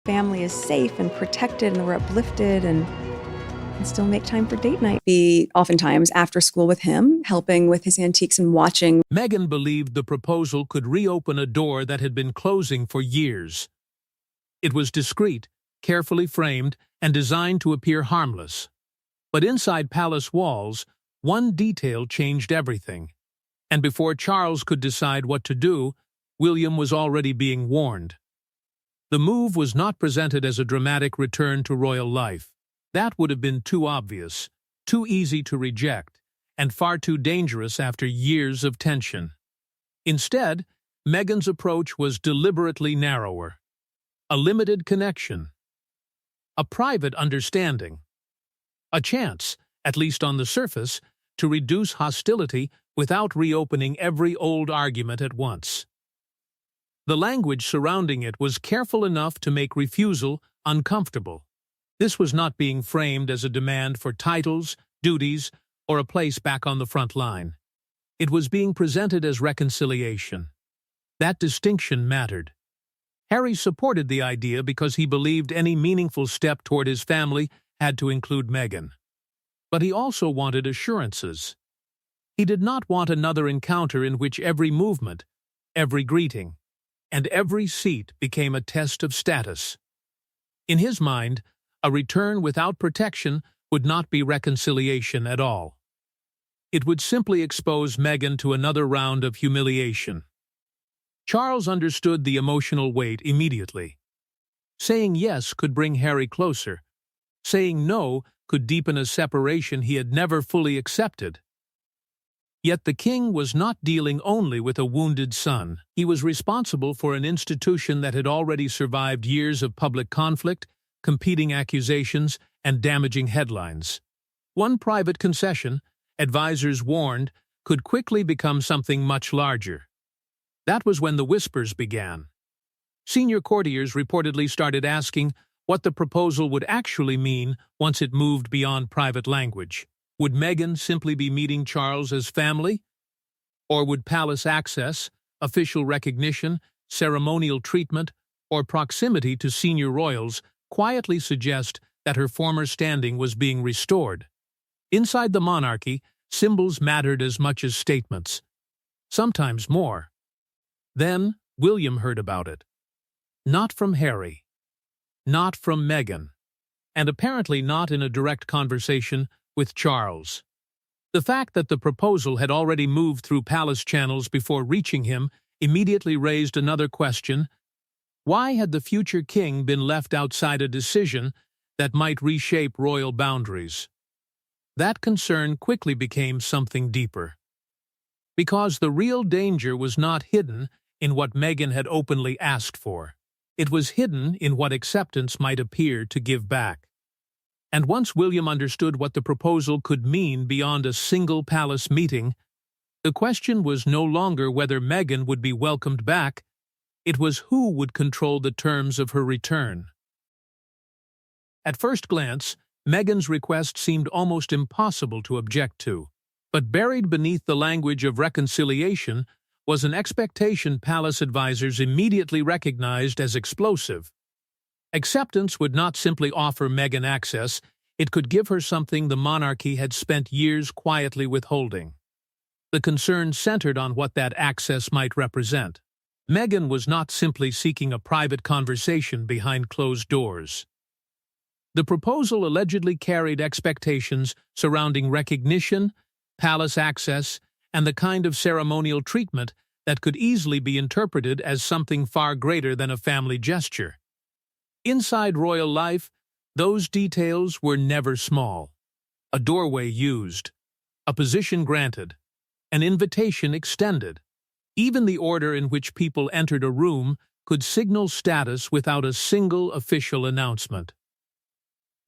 family is safe and protected and we're uplifted and still make time for date night. Be oftentimes after school with him, helping with his antiques and watching. Meghan believed the proposal could reopen a door that had been closing for years. It was discreet, carefully framed, and designed to appear harmless. But inside palace walls, one detail changed everything. And before Charles could decide what to do, William was already being warned. The move was not presented as a dramatic return to royal life. That would have been too obvious, too easy to reject, and far too dangerous after years of tension. Instead, Meghan's approach was deliberately narrower. A limited connection. A private understanding. A chance, at least on the surface, to reduce hostility without reopening every old argument at once. The language surrounding it was careful enough to make refusal uncomfortable. This was not being framed as a demand for titles, duties, or a place back on the front line. It was being presented as reconciliation. That distinction mattered. Harry supported the idea because he believed any meaningful step toward his family had to include Meghan. But he also wanted assurances. He did not want another encounter in which every movement, every greeting, and every seat became a test of status. In his mind, a return without protection would not be reconciliation at all. It would simply expose Meghan to another round of humiliation. Charles understood the emotional weight immediately. Saying yes could bring Harry closer. Saying no could deepen a separation he had never fully accepted. Yet the king was not dealing only with a wounded son. He was responsible for an institution that had already survived years of public conflict, competing accusations, and damaging headlines. One private concession, advisors warned, could quickly become something much larger. That was when the whispers began. Senior courtiers reportedly started asking what the proposal would actually mean once it moved beyond private language. Would Meghan simply be meeting Charles as family? Or would palace access, official recognition, ceremonial treatment, or proximity to senior royals quietly suggest that her former standing was being restored? Inside the monarchy, symbols mattered as much as statements, sometimes more. Then William heard about it. Not from Harry, not from Meghan, and apparently not in a direct conversation with Charles. The fact that the proposal had already moved through palace channels before reaching him immediately raised another question. Why had the future king been left outside a decision that might reshape royal boundaries? That concern quickly became something deeper. Because the real danger was not hidden in what Meghan had openly asked for. It was hidden in what acceptance might appear to give back. And once William understood what the proposal could mean beyond a single palace meeting, the question was no longer whether Meghan would be welcomed back, it was who would control the terms of her return. At first glance, Meghan's request seemed almost impossible to object to, but buried beneath the language of reconciliation was an expectation palace advisors immediately recognized as explosive. Acceptance would not simply offer Meghan access, it could give her something the monarchy had spent years quietly withholding. The concern centered on what that access might represent. Meghan was not simply seeking a private conversation behind closed doors. The proposal allegedly carried expectations surrounding recognition, palace access, and the kind of ceremonial treatment that could easily be interpreted as something far greater than a family gesture. Inside royal life, those details were never small. A doorway used, a position granted, an invitation extended. Even the order in which people entered a room could signal status without a single official announcement.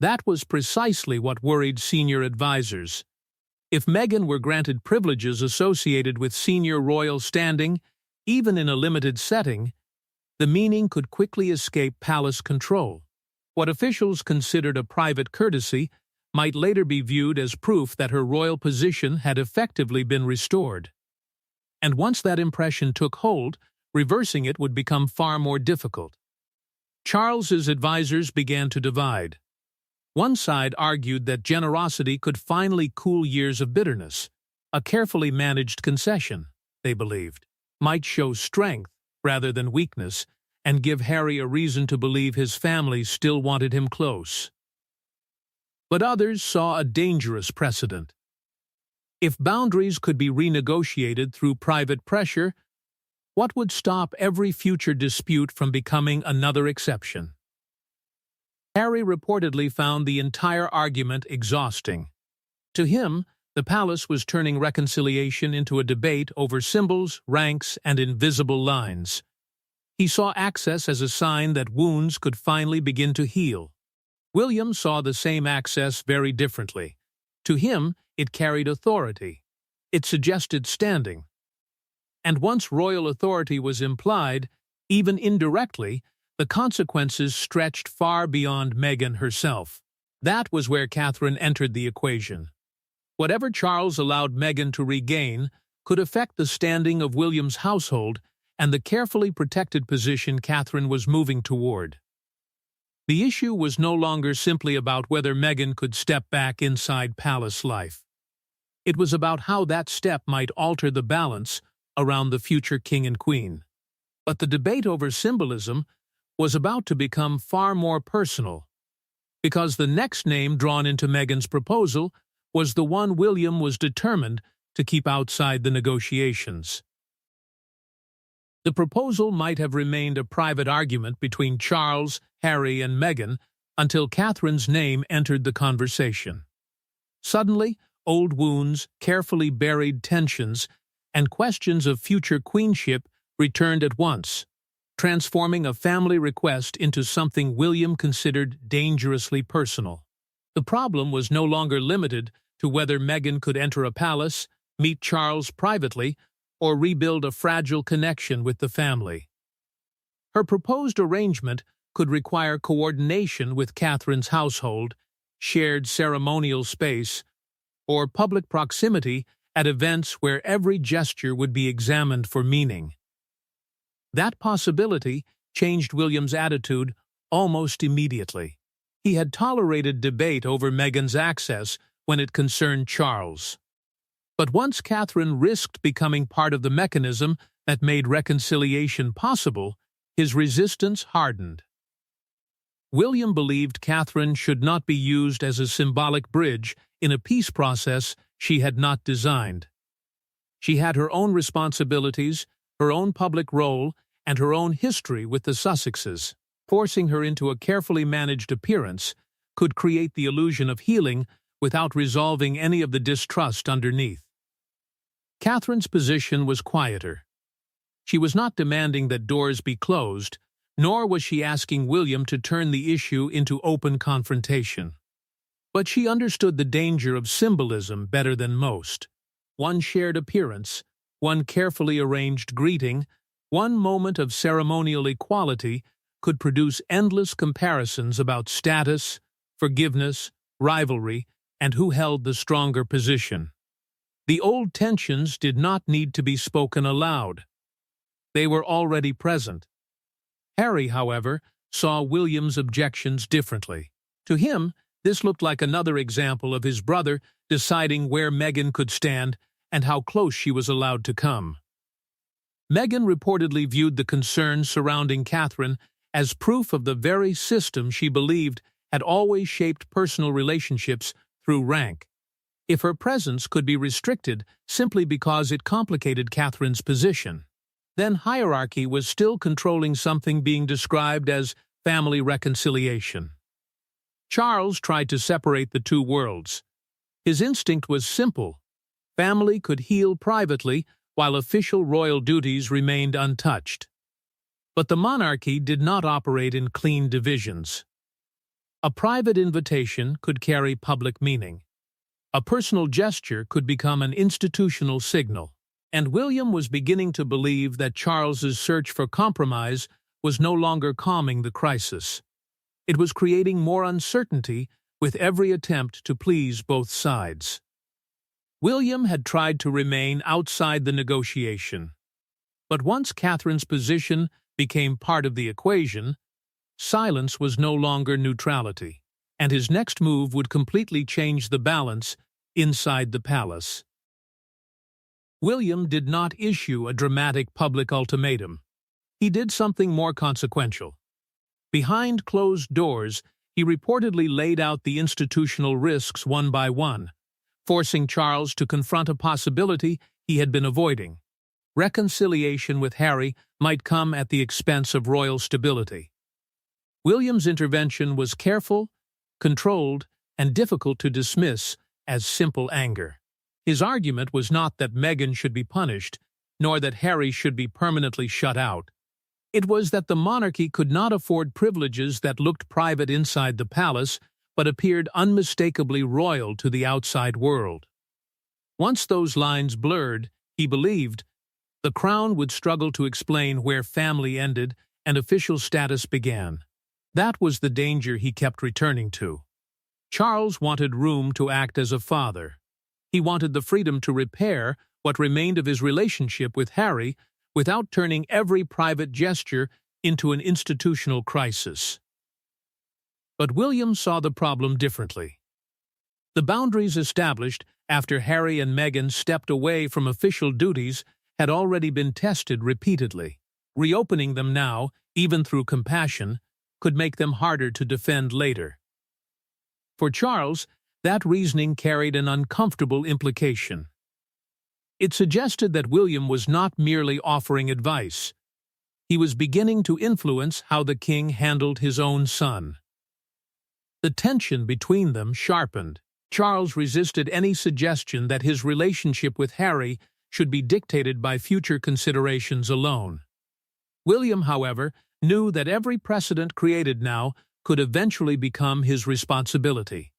That was precisely what worried senior advisors. If Meghan were granted privileges associated with senior royal standing, even in a limited setting, the meaning could quickly escape palace control. What officials considered a private courtesy might later be viewed as proof that her royal position had effectively been restored. And once that impression took hold, reversing it would become far more difficult. Charles's advisors began to divide. One side argued that generosity could finally cool years of bitterness. A carefully managed concession, they believed, might show strength rather than weakness and give Harry a reason to believe his family still wanted him close. But others saw a dangerous precedent. If boundaries could be renegotiated through private pressure, what would stop every future dispute from becoming another exception? Harry reportedly found the entire argument exhausting. To him, the palace was turning reconciliation into a debate over symbols, ranks, and invisible lines. He saw access as a sign that wounds could finally begin to heal. William saw the same access very differently. To him, it carried authority. It suggested standing. And once royal authority was implied, even indirectly, the consequences stretched far beyond Meghan herself. That was where Catherine entered the equation. Whatever Charles allowed Meghan to regain could affect the standing of William's household and the carefully protected position Catherine was moving toward. The issue was no longer simply about whether Meghan could step back inside palace life. It was about how that step might alter the balance around the future king and queen. But the debate over symbolism was about to become far more personal, because the next name drawn into Meghan's proposal was the one William was determined to keep outside the negotiations. The proposal might have remained a private argument between Charles, Harry, and Meghan until Catherine's name entered the conversation. Suddenly, old wounds, carefully buried tensions, and questions of future queenship returned at once, transforming a family request into something William considered dangerously personal. The problem was no longer limited to whether Meghan could enter a palace, meet Charles privately, or rebuild a fragile connection with the family. Her proposed arrangement could require coordination with Catherine's household, shared ceremonial space, or public proximity at events where every gesture would be examined for meaning. That possibility changed William's attitude almost immediately. He had tolerated debate over Meghan's access when it concerned Charles. But once Catherine risked becoming part of the mechanism that made reconciliation possible, his resistance hardened. William believed Catherine should not be used as a symbolic bridge in a peace process she had not designed. She had her own responsibilities, her own public role, and her own history with the Sussexes. Forcing her into a carefully managed appearance could create the illusion of healing without resolving any of the distrust underneath. Catherine's position was quieter. She was not demanding that doors be closed, nor was she asking William to turn the issue into open confrontation. But she understood the danger of symbolism better than most. One shared appearance, one carefully arranged greeting, one moment of ceremonial equality could produce endless comparisons about status, forgiveness, rivalry, and who held the stronger position. The old tensions did not need to be spoken aloud. They were already present. Harry, however, saw William's objections differently. To him, this looked like another example of his brother deciding where Meghan could stand and how close she was allowed to come. Meghan reportedly viewed the concerns surrounding Catherine as proof of the very system she believed had always shaped personal relationships through rank. If her presence could be restricted simply because it complicated Catherine's position, then hierarchy was still controlling something being described as family reconciliation. Charles tried to separate the two worlds. His instinct was simple. Family could heal privately while official royal duties remained untouched. But the monarchy did not operate in clean divisions. A private invitation could carry public meaning. A personal gesture could become an institutional signal. And William was beginning to believe that Charles's search for compromise was no longer calming the crisis. It was creating more uncertainty with every attempt to please both sides. William had tried to remain outside the negotiation. But once Catherine's position became part of the equation, Silence was no longer neutrality, and his next move would completely change the balance inside the palace. William did not issue a dramatic public ultimatum. He did something more consequential. Behind closed doors, he reportedly laid out the institutional risks one by one, forcing Charles to confront a possibility he had been avoiding. Reconciliation with Harry might come at the expense of royal stability. William's intervention was careful, controlled, and difficult to dismiss as simple anger. His argument was not that Meghan should be punished, nor that Harry should be permanently shut out. It was that the monarchy could not afford privileges that looked private inside the palace but appeared unmistakably royal to the outside world. Once those lines blurred, he believed, the crown would struggle to explain where family ended and official status began. That was the danger he kept returning to. Charles wanted room to act as a father. He wanted the freedom to repair what remained of his relationship with Harry without turning every private gesture into an institutional crisis. But William saw the problem differently. The boundaries established after Harry and Meghan stepped away from official duties had already been tested repeatedly. Reopening them now, even through compassion, could make them harder to defend later. For Charles, that reasoning carried an uncomfortable implication. It suggested that William was not merely offering advice. He was beginning to influence how the king handled his own son. The tension between them sharpened. Charles resisted any suggestion that his relationship with Harry should be dictated by future considerations alone. William, however, knew that every precedent created now could eventually become his responsibility.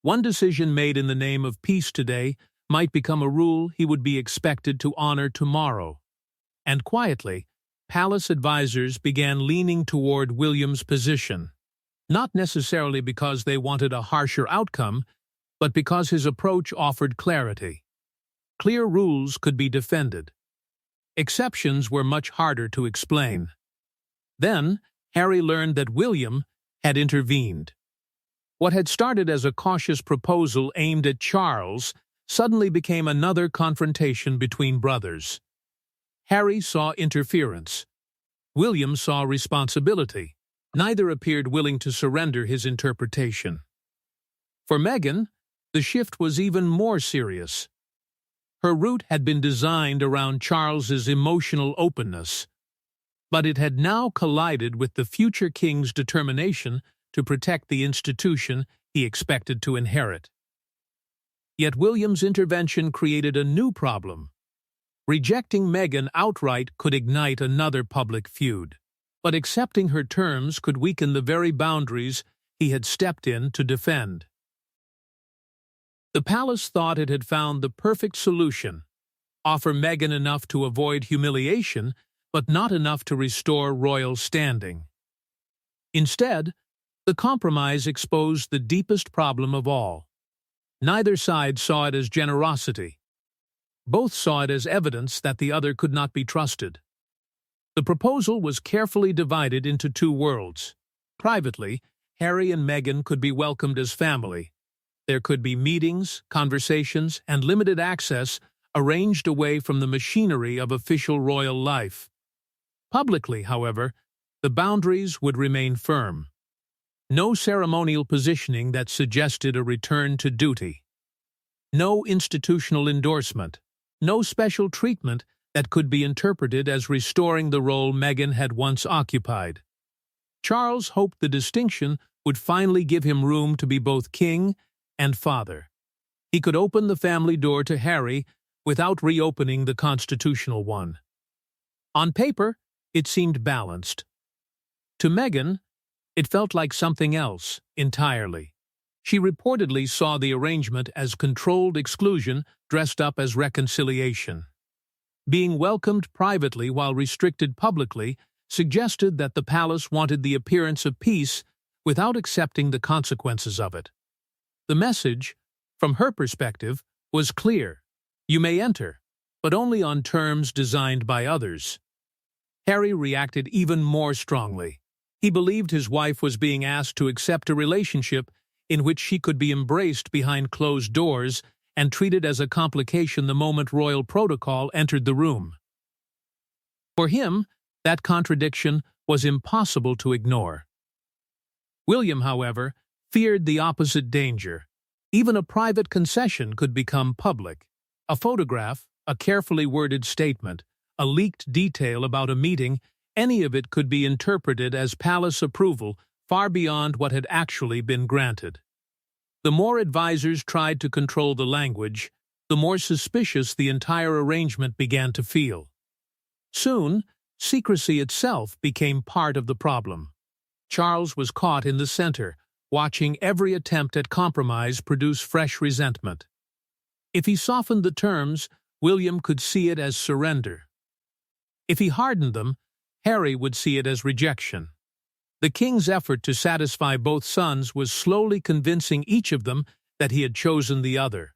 One decision made in the name of peace today might become a rule he would be expected to honor tomorrow. And quietly, palace advisors began leaning toward William's position, not necessarily because they wanted a harsher outcome, but because his approach offered clarity. Clear rules could be defended. Exceptions were much harder to explain. Then, Harry learned that William had intervened. What had started as a cautious proposal aimed at Charles suddenly became another confrontation between brothers. Harry saw interference. William saw responsibility. Neither appeared willing to surrender his interpretation. For Meghan, the shift was even more serious. Her route had been designed around Charles's emotional openness, but it had now collided with the future king's determination to protect the institution he expected to inherit. Yet William's intervention created a new problem. Rejecting Meghan outright could ignite another public feud, but accepting her terms could weaken the very boundaries he had stepped in to defend. The palace thought it had found the perfect solution: offer Meghan enough to avoid humiliation, but not enough to restore royal standing. Instead, the compromise exposed the deepest problem of all. Neither side saw it as generosity. Both saw it as evidence that the other could not be trusted. The proposal was carefully divided into two worlds. Privately, Harry and Meghan could be welcomed as family. There could be meetings, conversations, and limited access arranged away from the machinery of official royal life. Publicly, however, the boundaries would remain firm. No ceremonial positioning that suggested a return to duty. No institutional endorsement. No special treatment that could be interpreted as restoring the role Meghan had once occupied. Charles hoped the distinction would finally give him room to be both king and father. He could open the family door to Harry without reopening the constitutional one. On paper, it seemed balanced. To Meghan, it felt like something else entirely. She reportedly saw the arrangement as controlled exclusion dressed up as reconciliation. Being welcomed privately while restricted publicly suggested that the palace wanted the appearance of peace without accepting the consequences of it. The message, from her perspective, was clear: you may enter, but only on terms designed by others. Harry reacted even more strongly. He believed his wife was being asked to accept a relationship in which she could be embraced behind closed doors and treated as a complication the moment royal protocol entered the room. For him, that contradiction was impossible to ignore. William, however, feared the opposite danger. Even a private concession could become public. A photograph, a carefully worded statement, a leaked detail about a meeting, any of it could be interpreted as palace approval far beyond what had actually been granted. The more advisors tried to control the language, the more suspicious the entire arrangement began to feel. Soon, secrecy itself became part of the problem. Charles was caught in the center, watching every attempt at compromise produce fresh resentment. If he softened the terms, William could see it as surrender. If he hardened them, Harry would see it as rejection. The king's effort to satisfy both sons was slowly convincing each of them that he had chosen the other.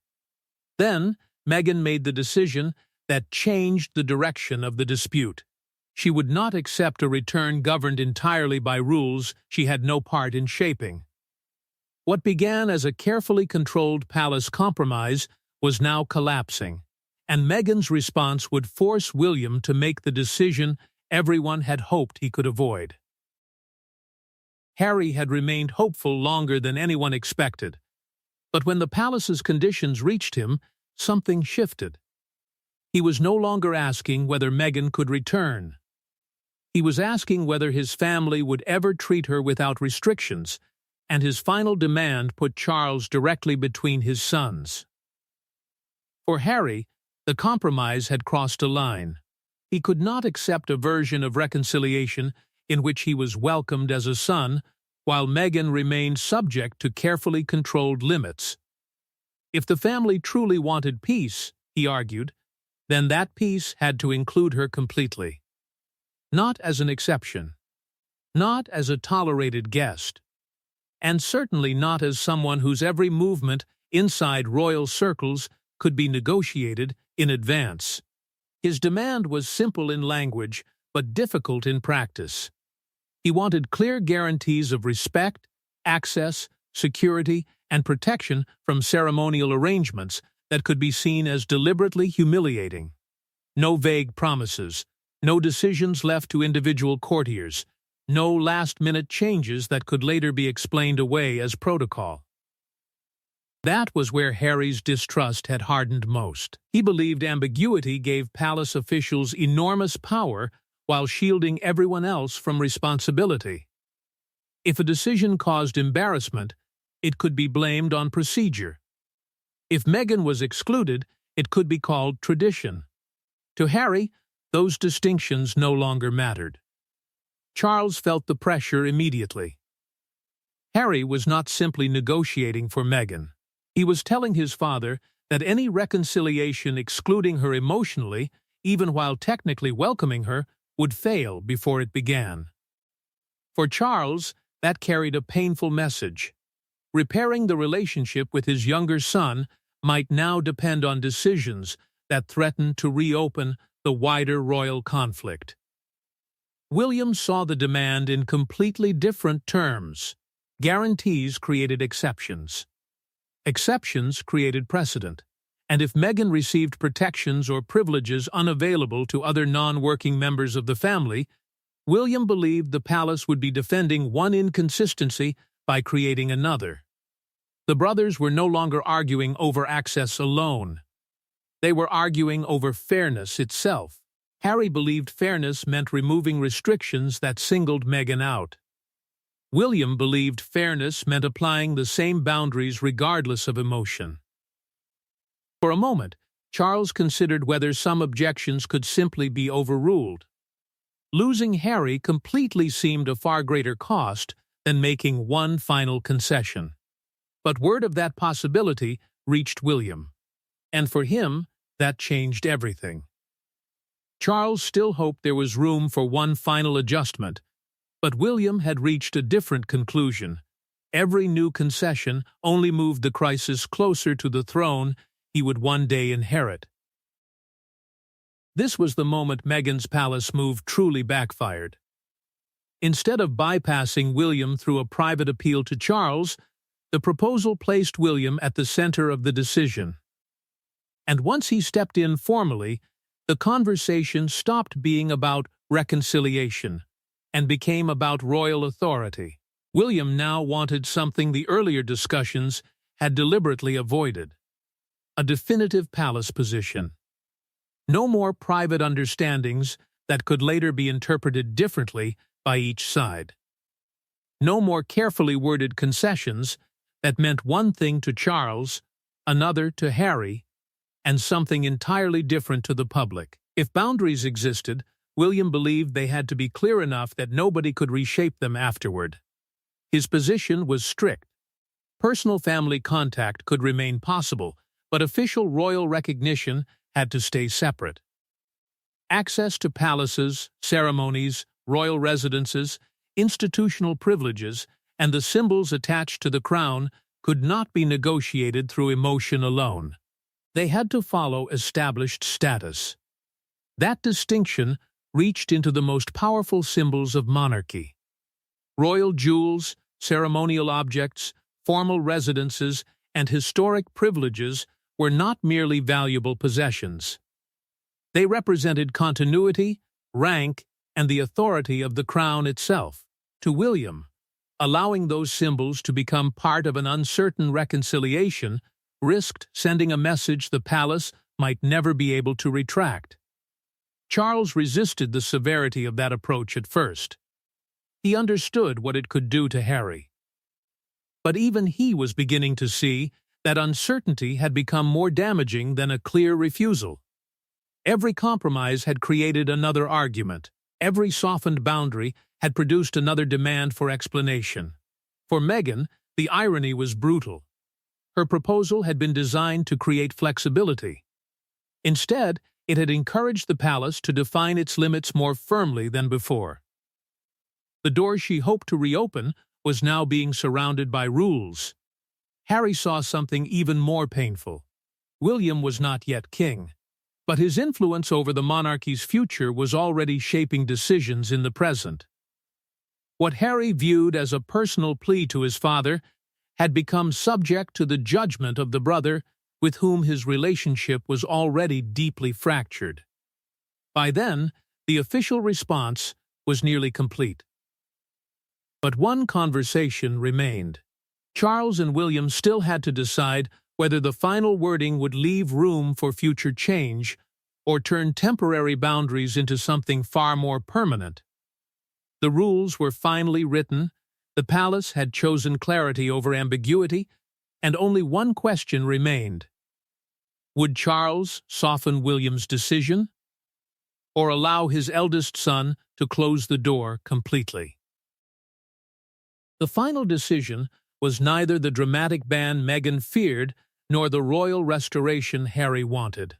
Then, Meghan made the decision that changed the direction of the dispute. She would not accept a return governed entirely by rules she had no part in shaping. What began as a carefully controlled palace compromise was now collapsing, and Meghan's response would force William to make the decision everyone had hoped he could avoid. Harry had remained hopeful longer than anyone expected, but when the palace's conditions reached him, something shifted. He was no longer asking whether Meghan could return. He was asking whether his family would ever treat her without restrictions, and his final demand put Charles directly between his sons. For Harry, the compromise had crossed a line. He could not accept a version of reconciliation in which he was welcomed as a son, while Meghan remained subject to carefully controlled limits. If the family truly wanted peace, he argued, then that peace had to include her completely. Not as an exception, not as a tolerated guest, and certainly not as someone whose every movement inside royal circles could be negotiated in advance. His demand was simple in language, but difficult in practice. He wanted clear guarantees of respect, access, security, and protection from ceremonial arrangements that could be seen as deliberately humiliating. No vague promises, no decisions left to individual courtiers, no last-minute changes that could later be explained away as protocol. That was where Harry's distrust had hardened most. He believed ambiguity gave palace officials enormous power while shielding everyone else from responsibility. If a decision caused embarrassment, it could be blamed on procedure. If Meghan was excluded, it could be called tradition. To Harry, those distinctions no longer mattered. Charles felt the pressure immediately. Harry was not simply negotiating for Meghan. He was telling his father that any reconciliation excluding her emotionally, even while technically welcoming her, would fail before it began. For Charles, that carried a painful message. Repairing the relationship with his younger son might now depend on decisions that threatened to reopen the wider royal conflict. William saw the demand in completely different terms. Guarantees created exceptions. Exceptions created precedent, and if Meghan received protections or privileges unavailable to other non-working members of the family, William believed the palace would be defending one inconsistency by creating another. The brothers were no longer arguing over access alone. They were arguing over fairness itself. Harry believed fairness meant removing restrictions that singled Meghan out. William believed fairness meant applying the same boundaries regardless of emotion. For a moment, Charles considered whether some objections could simply be overruled. Losing Harry completely seemed a far greater cost than making one final concession. But word of that possibility reached William, and for him, that changed everything. Charles still hoped there was room for one final adjustment, but William had reached a different conclusion. Every new concession only moved the crisis closer to the throne he would one day inherit. This was the moment Meghan's palace move truly backfired. Instead of bypassing William through a private appeal to Charles, the proposal placed William at the center of the decision. And once he stepped in formally, the conversation stopped being about reconciliation and became about royal authority. William now wanted something the earlier discussions had deliberately avoided: a definitive palace position. No more private understandings that could later be interpreted differently by each side. No more carefully worded concessions that meant one thing to Charles, another to Harry, and something entirely different to the public. If boundaries existed, William believed they had to be clear enough that nobody could reshape them afterward. His position was strict. Personal family contact could remain possible, but official royal recognition had to stay separate. Access to palaces, ceremonies, royal residences, institutional privileges, and the symbols attached to the crown could not be negotiated through emotion alone. They had to follow established status. That distinction reached into the most powerful symbols of monarchy. Royal jewels, ceremonial objects, formal residences, and historic privileges were not merely valuable possessions. They represented continuity, rank, and the authority of the crown itself. To William, allowing those symbols to become part of an uncertain reconciliation risked sending a message the palace might never be able to retract. Charles resisted the severity of that approach at first. He understood what it could do to Harry. But even he was beginning to see that uncertainty had become more damaging than a clear refusal. Every compromise had created another argument. Every softened boundary had produced another demand for explanation. For Meghan, the irony was brutal. Her proposal had been designed to create flexibility. Instead, it had encouraged the palace to define its limits more firmly than before. The door she hoped to reopen was now being surrounded by rules. Harry saw something even more painful. William was not yet king, but his influence over the monarchy's future was already shaping decisions in the present. What Harry viewed as a personal plea to his father had become subject to the judgment of the brother with whom his relationship was already deeply fractured. By then, the official response was nearly complete. But one conversation remained. Charles and William still had to decide whether the final wording would leave room for future change or turn temporary boundaries into something far more permanent. The rules were finally written, the palace had chosen clarity over ambiguity, and only one question remained. Would Charles soften William's decision, or allow his eldest son to close the door completely? The final decision was neither the dramatic ban Meghan feared nor the royal restoration Harry wanted.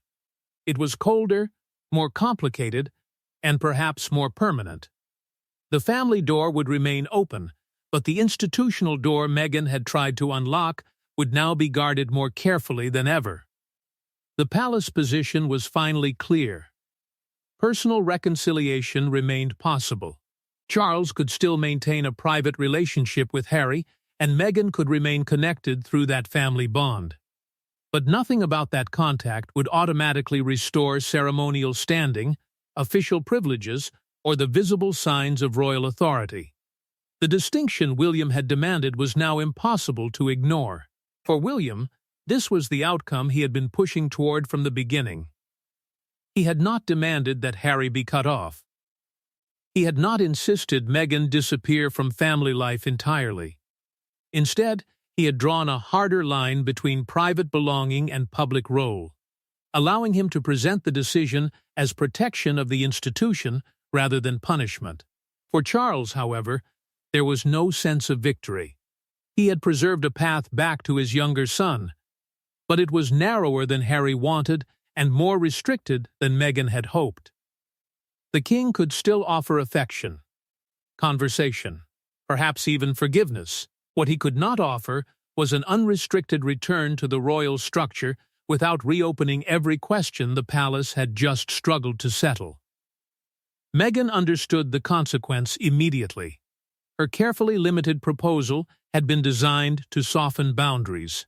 It was colder, more complicated, and perhaps more permanent. The family door would remain open, but the institutional door Meghan had tried to unlock would now be guarded more carefully than ever. The palace position was finally clear. Personal reconciliation remained possible. Charles could still maintain a private relationship with Harry, and Meghan could remain connected through that family bond. But nothing about that contact would automatically restore ceremonial standing, official privileges, or the visible signs of royal authority. The distinction William had demanded was now impossible to ignore. For William, this was the outcome he had been pushing toward from the beginning. He had not demanded that Harry be cut off. He had not insisted Meghan disappear from family life entirely. Instead, he had drawn a harder line between private belonging and public role, allowing him to present the decision as protection of the institution rather than punishment. For Charles, however, there was no sense of victory. He had preserved a path back to his younger son, but it was narrower than Harry wanted and more restricted than Meghan had hoped. The king could still offer affection, conversation, perhaps even forgiveness. What he could not offer was an unrestricted return to the royal structure without reopening every question the palace had just struggled to settle. Meghan understood the consequence immediately. Her carefully limited proposal had been designed to soften boundaries.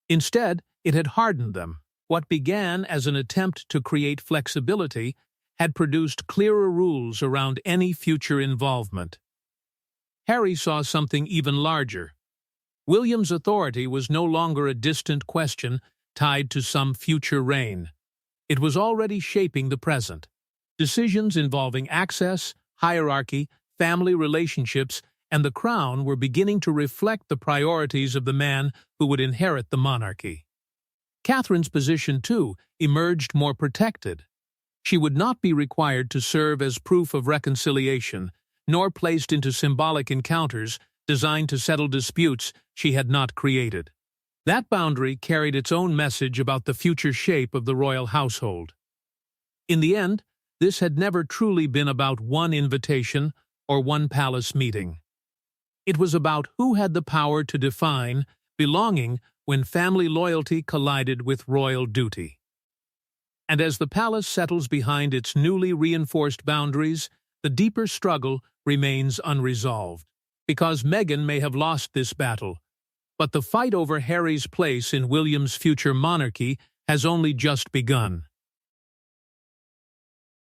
Instead, it had hardened them. What began as an attempt to create flexibility had produced clearer rules around any future involvement. Harry saw something even larger. William's authority was no longer a distant question tied to some future reign. It was already shaping the present. Decisions involving access, hierarchy, family relationships, and the crown were beginning to reflect the priorities of the man who would inherit the monarchy. Catherine's position, too, emerged more protected. She would not be required to serve as proof of reconciliation, nor placed into symbolic encounters designed to settle disputes she had not created. That boundary carried its own message about the future shape of the royal household. In the end, this had never truly been about one invitation or one palace meeting. It was about who had the power to define belonging when family loyalty collided with royal duty. And as the palace settles behind its newly reinforced boundaries, the deeper struggle remains unresolved. Because Meghan may have lost this battle, but the fight over Harry's place in William's future monarchy has only just begun.